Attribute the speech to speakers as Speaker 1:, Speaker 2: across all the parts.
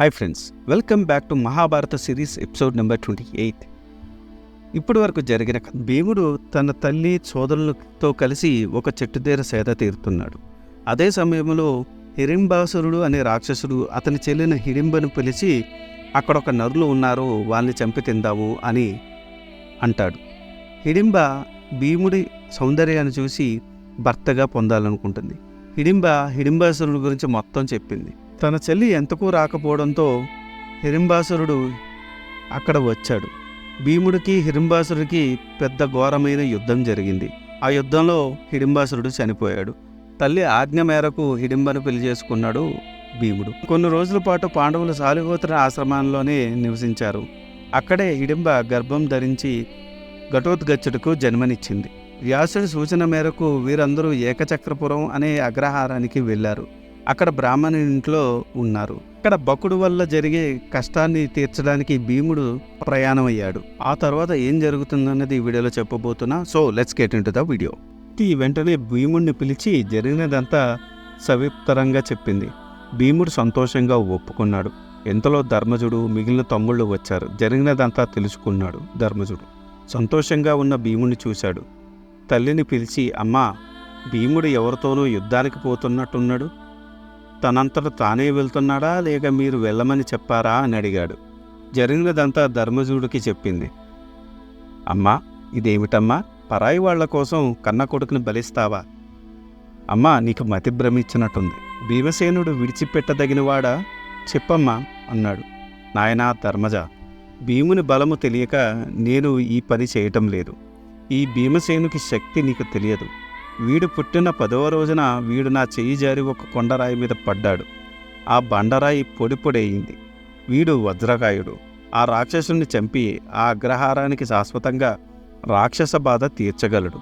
Speaker 1: Hi friends, welcome back to Mahabharata series episode number 28. ఇప్పటి వరకు జరిగిన భీముడు తన తల్లి సోదరులతో కలిసి ఒక చెట్టు దగ్గర సేద తీరుతున్నాడు. అదే సమయంలో హిడింబాసురుడు అనే రాక్షసుడు అతని చెల్లిన హిడింబను పిలిచి అక్కడ ఒక నరులు ఉన్నారు, వాళ్ళని చంపి తిందాము అని అంటాడు. హిడింబ భీముడి సౌందర్యాన్ని చూసి భర్తగా పొందాలనుకుంటుంది. హిడింబాసురుడు గురించి మొత్తం చెప్పింది. తన చెల్లి ఎంతకు రాకపోవడంతో హిడింబాసురుడు అక్కడ వచ్చాడు. భీముడికి హిడింబాసురుడికి పెద్ద ఘోరమైన యుద్ధం జరిగింది. ఆ యుద్ధంలో హిడింబాసురుడు చనిపోయాడు. తల్లి ఆజ్ఞ మేరకు హిడింబను పెళ్లి చేసుకున్నాడు భీముడు. కొన్ని రోజుల పాటు పాండవులు శాలిహోత్ర ఆశ్రమంలోనే నివసించారు. అక్కడే హిడింబ గర్భం ధరించి ఘటోత్కచుడికి జన్మనిచ్చింది. వ్యాసుడి సూచన మేరకు వీరందరూ ఏకచక్రపురం అనే అగ్రహారానికి వెళ్లారు. అక్కడ బ్రాహ్మణుని ఇంట్లో ఉన్నారు. అక్కడ బకుడు వల్ల జరిగే కష్టాన్ని తీర్చడానికి భీముడు ప్రయాణం అయ్యాడు. ఆ తర్వాత ఏం జరుగుతుందన్నది ఈ వీడియోలో చెప్పబోతున్నా. So let's get into the video. వెంటనే భీముడిని పిలిచి జరిగినదంతా సవిస్తరంగా చెప్పింది. భీముడు సంతోషంగా ఒప్పుకున్నాడు. ఎంతలో ధర్మజుడు మిగిలిన తమ్ముళ్ళు వచ్చారు. జరిగినదంతా తెలుసుకున్నాడు. ధర్మజుడు సంతోషంగా ఉన్న భీముడిని చూశాడు. తల్లిని పిలిచి, అమ్మా, భీముడు ఎవరితోనూ యుద్ధానికి పోతున్నట్టున్నాడు. తనంతట తానే వెళ్తున్నాడా లేక మీరు వెళ్ళమని చెప్పారా అని అడిగాడు. జరిగినదంతా ధర్మజుడికి చెప్పింది. అమ్మా, ఇదేమిటమ్మా, పరాయి వాళ్ల కోసం కన్న కొడుకుని బలిస్తావా? అమ్మా, నీకు మతి భ్రమించినట్టుంది. భీమసేనుడు విడిచిపెట్టదగినవాడా? చెప్పమ్మా అన్నాడు. నాయనా ధర్మజ, భీముని బలము తెలియక నేను ఈ పని చేయటం లేదు. ఈ భీమసేనుకి శక్తి నీకు తెలియదు. వీడు పుట్టిన 10వ రోజున వీడు నా చెయ్యి జారి ఒక కొండరాయి మీద పడ్డాడు. ఆ బండరాయి పొడి పొడయింది. వీడు వజ్రకాయుడు. ఆ రాక్షసుని చంపి ఆ అగ్రహారానికి శాశ్వతంగా రాక్షస బాధ తీర్చగలడు.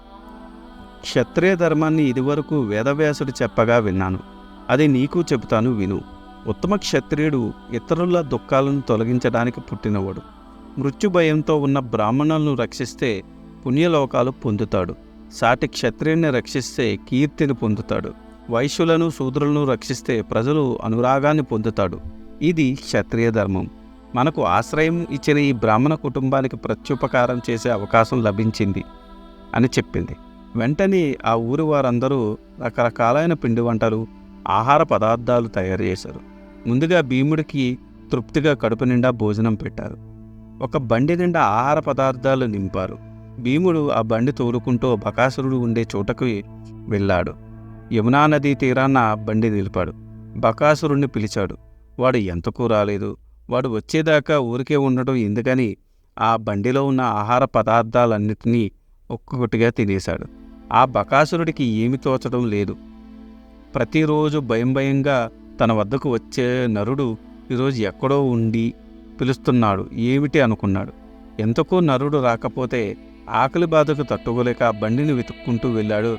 Speaker 1: క్షత్రియ ధర్మాన్ని ఇదివరకు వేదవ్యాసుడు చెప్పగా విన్నాను. అది నీకు చెబుతాను, విను. ఉత్తమ క్షత్రియుడు ఇతరుల దుఃఖాలను తొలగించడానికి పుట్టినవాడు. మృత్యుభయంతో ఉన్న బ్రాహ్మణులను రక్షిస్తే పుణ్యలోకాలు పొందుతాడు. సాటి క్షత్రియుని రక్షిస్తే కీర్తిని పొందుతాడు. వైశ్యులను శూద్రులను రక్షిస్తే ప్రజలు అనురాగాన్ని పొందుతాడు. ఇది క్షత్రియ ధర్మం. మనకు ఆశ్రయం ఇచ్చిన ఈ బ్రాహ్మణ కుటుంబానికి ప్రత్యుపకారం చేసే అవకాశం లభించింది అని చెప్పింది. వెంటనే ఆ ఊరి వారందరూ రకరకాలైన పిండి వంటలు, ఆహార పదార్థాలు తయారు చేశారు. ముందుగా భీముడికి తృప్తిగా కడుపు నిండా భోజనం పెట్టారు. ఒక బండి నిండా ఆహార పదార్థాలు నింపారు. భీముడు ఆ బండి తోలుకుంటూ బకాసురుడు ఉండే చోటకు వెళ్ళాడు. యమునా నదీ తీరాన బండి నిలిపాడు. బకాసురుణ్ణి పిలిచాడు. వాడు ఎంతకు రాలేదు. వాడు వచ్చేదాకా ఊరికే ఉండటం ఎందుకని ఆ బండిలో ఉన్న ఆహార పదార్థాలన్నిటినీ ఒక్కొక్కటిగా తినేశాడు. ఆ బకాసురుడికి ఏమి తోచడం లేదు. ప్రతిరోజు భయంగా తన వద్దకు వచ్చే నరుడు ఈరోజు ఎక్కడో ఉండి పిలుస్తున్నాడు ఏమిటి అనుకున్నాడు. ఎంతకో నరుడు రాకపోతే ఆకలి బాధకు తట్టుకోలేక ఆ బండిని వెతుక్కుంటూ వెళ్ళాడు.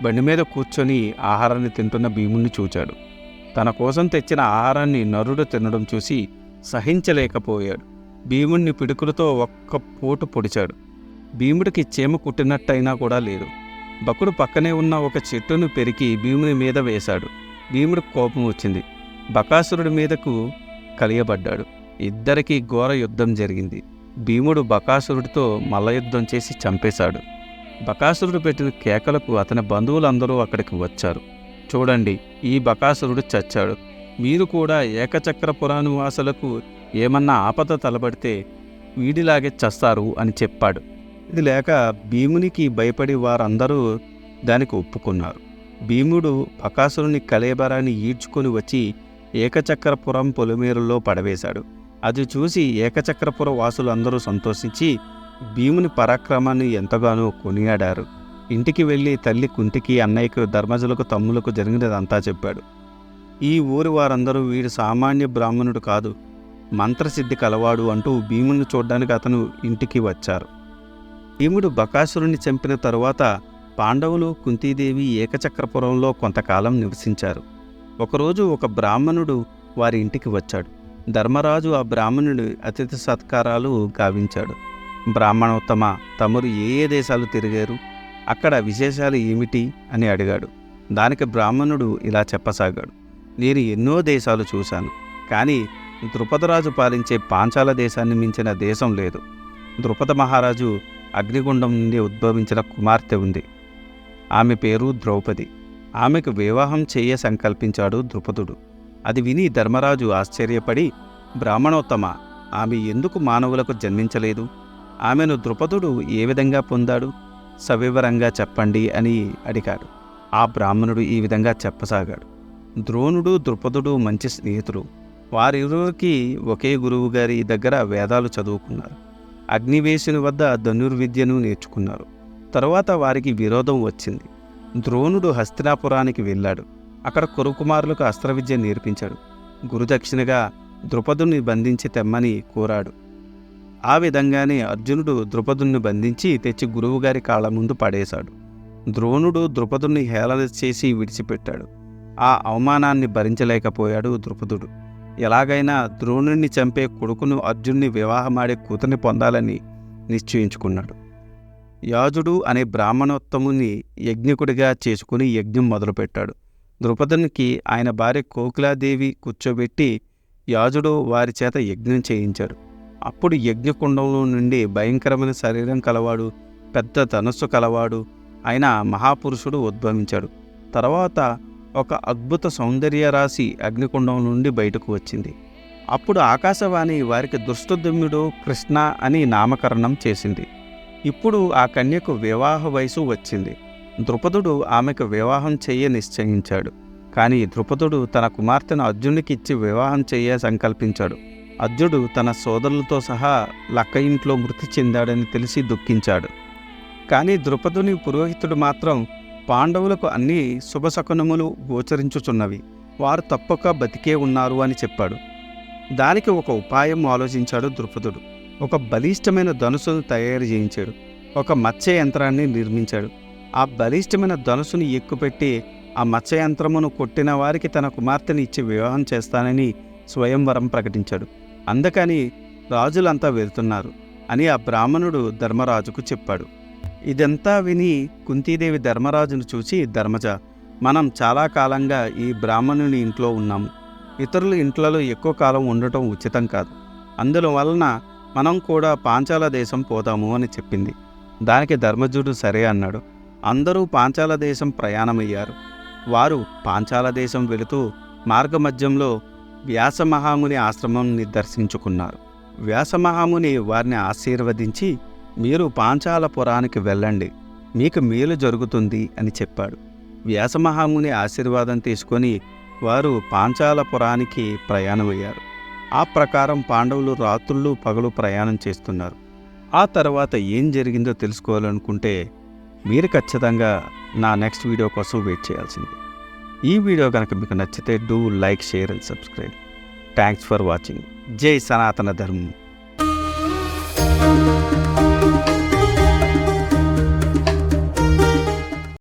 Speaker 1: బండి మీద కూర్చొని ఆహారాన్ని తింటున్న భీముడిని చూచాడు. తన కోసం తెచ్చిన ఆహారాన్ని నరుడు తినడం చూసి సహించలేకపోయాడు. భీముడిని పిడుకులతో ఒక్క పోటు పొడిచాడు. భీముడికి చీమ కుట్టినట్టయినా కూడా లేదు. బకుడు పక్కనే ఉన్న ఒక చెట్టును పెరికి భీముని మీద వేశాడు. భీముడికి కోపం వచ్చింది. బకాసురుడి మీదకు కలియబడ్డాడు. ఇద్దరికీ ఘోర యుద్ధం జరిగింది. భీముడు బకాసురుడితో మల్లయుద్ధం చేసి చంపేశాడు. బకాసురుడు పెట్టిన కేకలకు అతని బంధువులందరూ అక్కడికి వచ్చారు. చూడండి, ఈ బకాసురుడు చచ్చాడు. మీరు కూడా ఏకచక్రపురానివాసులకు ఏమన్నా ఆపద తలబడితే వీడిలాగే చస్తారు అని చెప్పాడు. ఇది లేక భీమునికి భయపడి వారందరూ దానికి ఒప్పుకున్నారు. భీముడు బకాసురుని కళేబరాన్ని ఈడ్చుకొని వచ్చి ఏకచక్రపురం పొలిమేరులో పడవేశాడు. అది చూసి ఏకచక్రపుర వాసులందరూ సంతోషించి భీముని పరాక్రమాన్ని ఎంతగానో కొనియాడారు. ఇంటికి వెళ్ళి తల్లి కుంతికి, అన్నయ్యకు, ధర్మజులకు, తమ్ములకు జరిగినదంతా చెప్పాడు. ఈ ఊరి వారందరూ వీడు సామాన్య బ్రాహ్మణుడు కాదు, మంత్రసిద్ధి కలవాడు అంటూ భీముని చూడ్డానికి అతను ఇంటికి వచ్చారు. భీముడు బకాసురుని చంపిన తరువాత పాండవులు, కుంతీదేవి ఏకచక్రపురంలో కొంతకాలం నివసించారు. ఒకరోజు ఒక బ్రాహ్మణుడు వారి ఇంటికి వచ్చాడు. ధర్మరాజు ఆ బ్రాహ్మణుడి అతిథి సత్కారాలు గావించాడు. బ్రాహ్మణోత్తమ, తమరు ఏ దేశాలు తిరిగారు? అక్కడ విశేషాలు ఏమిటి అని అడిగాడు. దానికి బ్రాహ్మణుడు ఇలా చెప్పసాగాడు. నేను ఎన్నో దేశాలు చూశాను, కానీ ద్రుపదరాజు పాలించే పాంచాల దేశాన్ని మించిన దేశం లేదు. ద్రుపద మహారాజు అగ్నిగుండం నుండి ఉద్భవించిన కుమార్తె ఉంది. ఆమె పేరు ద్రౌపది. ఆమెకు వివాహం చేయ సంకల్పించాడు ద్రుపదుడు. అది విని ధర్మరాజు ఆశ్చర్యపడి, బ్రాహ్మణోత్తమ, ఆమె ఎందుకు మానవులకు జన్మించలేదు? ఆమెను ద్రుపదుడు ఏ విధంగా పొందాడు? సవివరంగా చెప్పండి అని అడిగాడు. ఆ బ్రాహ్మణుడు ఈ విధంగా చెప్పసాగాడు. ద్రోణుడు ద్రుపదుడు మంచి స్నేహితులు. వారిరువురికి ఒకే గురువుగారి దగ్గర వేదాలు చదువుకున్నారు. అగ్నివేశుని వద్ద ధనుర్విద్యను నేర్చుకున్నారు. తరువాత వారికి విరోధం వచ్చింది. ద్రోణుడు హస్తినాపురానికి వెళ్ళాడు. అక్కడ కురుకుమారులకు అస్త్రవిద్య నేర్పించాడు. గురుదక్షిణగా ద్రుపదుని బంధించి తెమ్మని కోరాడు. ఆ విధంగానే అర్జునుడు ద్రుపదుని బంధించి తెచ్చి గురువుగారి కాళ్ళ ముందు పడేశాడు. ద్రోణుడు ద్రుపదుని హేళన చేసి విడిచిపెట్టాడు. ఆ అవమానాన్ని భరించలేకపోయాడు ద్రుపదుడు. ఎలాగైనా ద్రోణుణ్ణి చంపే కొడుకును అర్జున్ని వివాహమాడే కూతుర్ని పొందాలని నిశ్చయించుకున్నాడు. యాజుడు అనే బ్రాహ్మణోత్తముని యజ్ఞకుడిగా చేసుకుని యజ్ఞం మొదలుపెట్టాడు. ద్రుపదునికి ఆయన భార్య కోకిలాదేవి కూర్చోబెట్టి యాజుడు వారి చేత యజ్ఞం చేయించాడు. అప్పుడు యజ్ఞకుండంలో నుండి భయంకరమైన శరీరం కలవాడు, పెద్ద ధనస్సు కలవాడు అయిన మహాపురుషుడు ఉద్భవించాడు. తర్వాత ఒక అద్భుత సౌందర్య రాశి అగ్నికుండం నుండి బయటకు వచ్చింది. అప్పుడు ఆకాశవాణి వారికి దుష్టదుమ్యుడు కృష్ణ అని నామకరణం చేసింది. ఇప్పుడు ఆ కన్యకు వివాహ వయసు వచ్చింది. ద్రుపదుడు ఆమెకు వివాహం చెయ్య నిశ్చయించాడు. కానీ ద్రుపదుడు తన కుమార్తెను అర్జునుడికి ఇచ్చి వివాహం చెయ్య సంకల్పించాడు. అర్జునుడు తన సోదరులతో సహా లక్క ఇంట్లో మృతి చెందాడని తెలిసి దుఃఖించాడు. కానీ ద్రుపదుని పురోహితుడు మాత్రం పాండవులకు అన్ని శుభశకునములు గోచరించుచున్నవి, వారు తప్పక బతికే ఉన్నారు అని చెప్పాడు. దానికి ఒక ఉపాయం ఆలోచించాడు ద్రుపదుడు. ఒక బలిష్టమైన ధనుసును తయారు చేయించాడు. ఒక మత్స్య యంత్రాన్ని నిర్మించాడు. ఆ బలిష్టమైన ధనుసుని ఎక్కుపెట్టి ఆ మత్స్య యంత్రమును కొట్టిన వారికి తన కుమార్తెని ఇచ్చి వివాహం చేస్తానని స్వయంవరం ప్రకటించాడు. అందుకని రాజులంతా వెళ్తున్నారు అని ఆ బ్రాహ్మణుడు ధర్మరాజుకు చెప్పాడు. ఇదంతా విని కుంతీదేవి ధర్మరాజును చూసి, ధర్మజ, మనం చాలా కాలంగా ఈ బ్రాహ్మణుని ఇంట్లో ఉన్నాము. ఇతరుల ఇంట్లలో ఎక్కువ కాలం ఉండటం ఉచితం కాదు. అందువలన మనం కూడా పాంచాల దేశం పోదాము అని చెప్పింది. దానికి ధర్మజుడు సరే అన్నాడు. అందరూ పాంచాల దేశం ప్రయాణమయ్యారు. వారు పాంచాల దేశం వెళుతూ మార్గమధ్యంలో వ్యాసమహాముని ఆశ్రమాన్ని దర్శించుకున్నారు. వ్యాసమహాముని వారిని ఆశీర్వదించి, మీరు పాంచాలపురానికి వెళ్ళండి, మీకు మేలు జరుగుతుంది అని చెప్పాడు. వ్యాసమహాముని ఆశీర్వాదం తీసుకొని వారు పాంచాలపురానికి ప్రయాణమయ్యారు. ఆ ప్రకారం పాండవులు రాత్రుళ్ళు పగలు ప్రయాణం చేస్తున్నారు. ఆ తర్వాత ఏం జరిగిందో తెలుసుకోవాలనుకుంటే మీరు ఖచ్చితంగా నా నెక్స్ట్ వీడియో కోసం వెయిట్ చేయాల్సింది. ఈ వీడియో కనుక మీకు నచ్చితే do like, share and subscribe. Thanks for watching. జై సనాతన ధర్మం.